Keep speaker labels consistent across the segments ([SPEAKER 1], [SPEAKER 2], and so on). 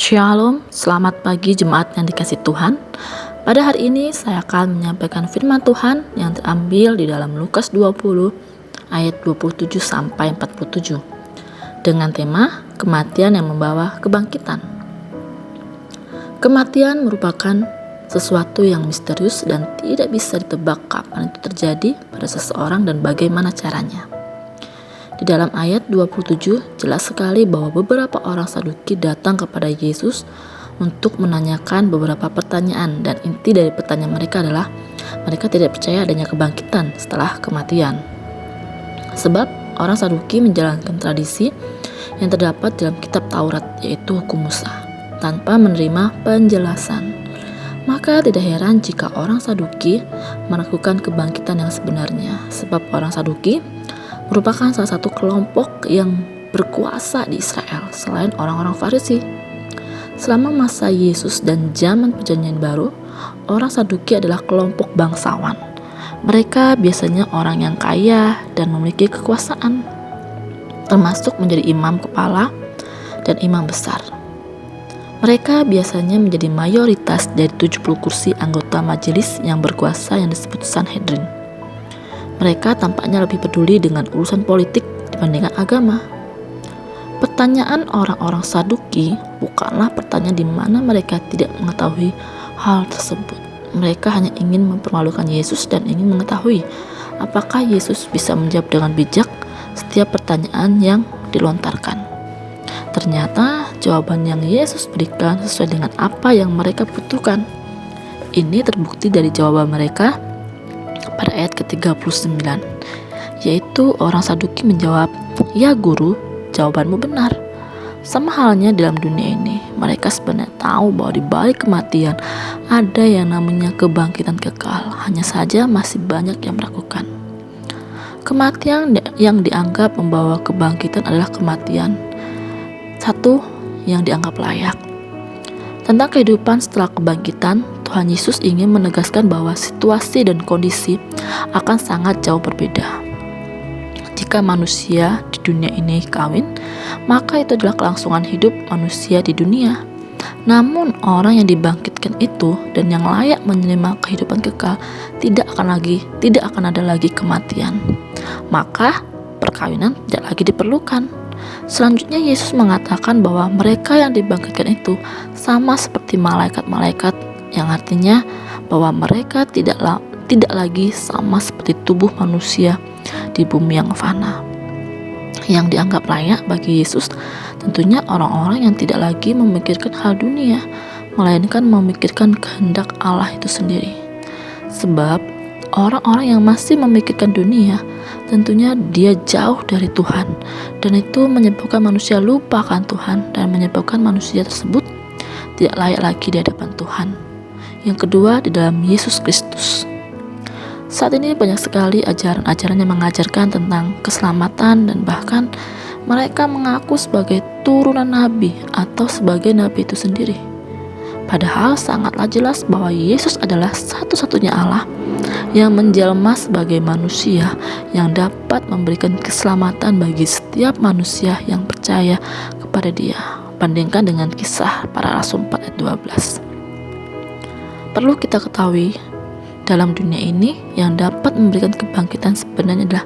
[SPEAKER 1] Shalom, selamat pagi jemaat yang dikasihi Tuhan. Pada hari ini saya akan menyampaikan firman Tuhan yang terambil di dalam Lukas 20 ayat 27 sampai 47 dengan tema kematian yang membawa kebangkitan. Kematian merupakan sesuatu yang misterius dan tidak bisa ditebak kapan itu terjadi pada seseorang dan bagaimana caranya. Di dalam ayat 27 jelas sekali bahwa beberapa orang Saduki datang kepada Yesus untuk menanyakan beberapa pertanyaan, dan inti dari pertanyaan mereka adalah mereka tidak percaya adanya kebangkitan setelah kematian. Sebab orang Saduki menjalankan tradisi yang terdapat dalam kitab Taurat, yaitu hukum Musa, tanpa menerima penjelasan. Maka tidak heran jika orang Saduki melakukan kebangkitan yang sebenarnya, sebab orang Saduki merupakan salah satu kelompok yang berkuasa di Israel selain orang-orang Farisi. Selama masa Yesus dan zaman Perjanjian Baru, orang Saduki adalah kelompok bangsawan. Mereka biasanya orang yang kaya dan memiliki kekuasaan, termasuk menjadi imam kepala dan imam besar. Mereka biasanya menjadi mayoritas dari 70 kursi anggota majelis yang berkuasa yang disebut Sanhedrin. Mereka tampaknya lebih peduli dengan urusan politik dibandingkan agama. Pertanyaan orang-orang Saduki bukanlah pertanyaan di mana mereka tidak mengetahui hal tersebut. Mereka hanya ingin mempermalukan Yesus dan ingin mengetahui apakah Yesus bisa menjawab dengan bijak setiap pertanyaan yang dilontarkan. Ternyata jawaban yang Yesus berikan sesuai dengan apa yang mereka butuhkan. Ini terbukti dari jawaban mereka pada ayat ke-39, yaitu orang Saduki menjawab, "Ya guru, jawabanmu benar." Sama halnya dalam dunia ini, mereka sebenarnya tahu bahwa di balik kematian ada yang namanya kebangkitan kekal, hanya saja masih banyak yang meragukan. Kematian yang dianggap membawa kebangkitan adalah kematian satu yang dianggap layak. Tentang kehidupan setelah kebangkitan, Tuhan Yesus ingin menegaskan bahwa situasi dan kondisi akan sangat jauh berbeda. Jika manusia di dunia ini kawin, maka itu adalah kelangsungan hidup manusia di dunia. Namun orang yang dibangkitkan itu dan yang layak menerima kehidupan kekal tidak akan ada lagi kematian. Maka perkawinan tidak lagi diperlukan. Selanjutnya Yesus mengatakan bahwa mereka yang dibangkitkan itu sama seperti malaikat-malaikat, yang artinya bahwa mereka tidak lagi sama seperti tubuh manusia di bumi yang fana. Yang dianggap layak bagi Yesus tentunya orang-orang yang tidak lagi memikirkan hal dunia, melainkan memikirkan kehendak Allah itu sendiri. Sebab orang-orang yang masih memikirkan dunia tentunya dia jauh dari Tuhan, dan itu menyebabkan manusia lupa akan Tuhan dan menyebabkan manusia tersebut tidak layak lagi di hadapan Tuhan. Yang kedua, di dalam Yesus Kristus. Saat ini banyak sekali ajaran-ajaran yang mengajarkan tentang keselamatan, dan bahkan mereka mengaku sebagai turunan nabi atau sebagai nabi itu sendiri. Padahal sangatlah jelas bahwa Yesus adalah satu-satunya Allah yang menjelma sebagai manusia yang dapat memberikan keselamatan bagi setiap manusia yang percaya kepada Dia. Bandingkan dengan Kisah Para Rasul 4 ayat 12. Perlu kita ketahui, dalam dunia ini yang dapat memberikan kebangkitan sebenarnya adalah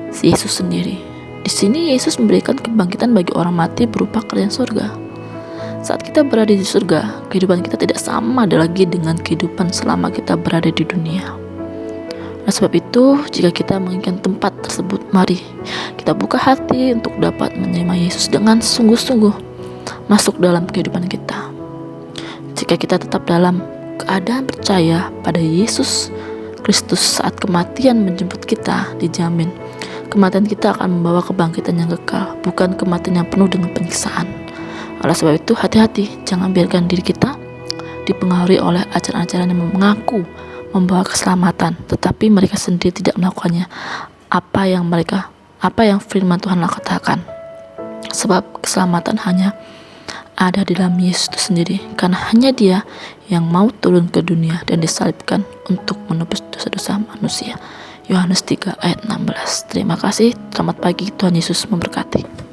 [SPEAKER 1] si Yesus sendiri. Di sini Yesus memberikan kebangkitan bagi orang mati berupa kerajaan surga. Saat kita berada di surga, kehidupan kita tidak sama lagi dengan kehidupan selama kita berada di dunia. Oleh sebab itu, jika kita menginginkan tempat tersebut, mari kita buka hati untuk dapat menerima Yesus dengan sungguh-sungguh masuk dalam kehidupan kita. Jika kita tetap dalam keadaan percaya pada Yesus Kristus saat kematian menjemput kita, dijamin kematian kita akan membawa kebangkitan yang kekal, bukan kematian yang penuh dengan penyiksaan. Oleh sebab itu, hati-hati, jangan biarkan diri kita dipengaruhi oleh ajaran-ajaran yang mengaku membawa keselamatan, tetapi mereka sendiri tidak melakukannya apa yang firman Tuhan katakan. Sebab keselamatan hanya ada di dalam Yesus itu sendiri, karena hanya Dia yang mau turun ke dunia dan disalibkan untuk menebus dosa-dosa manusia. Yohanes 3 ayat 16. Terima kasih, selamat pagi, Tuhan Yesus memberkati.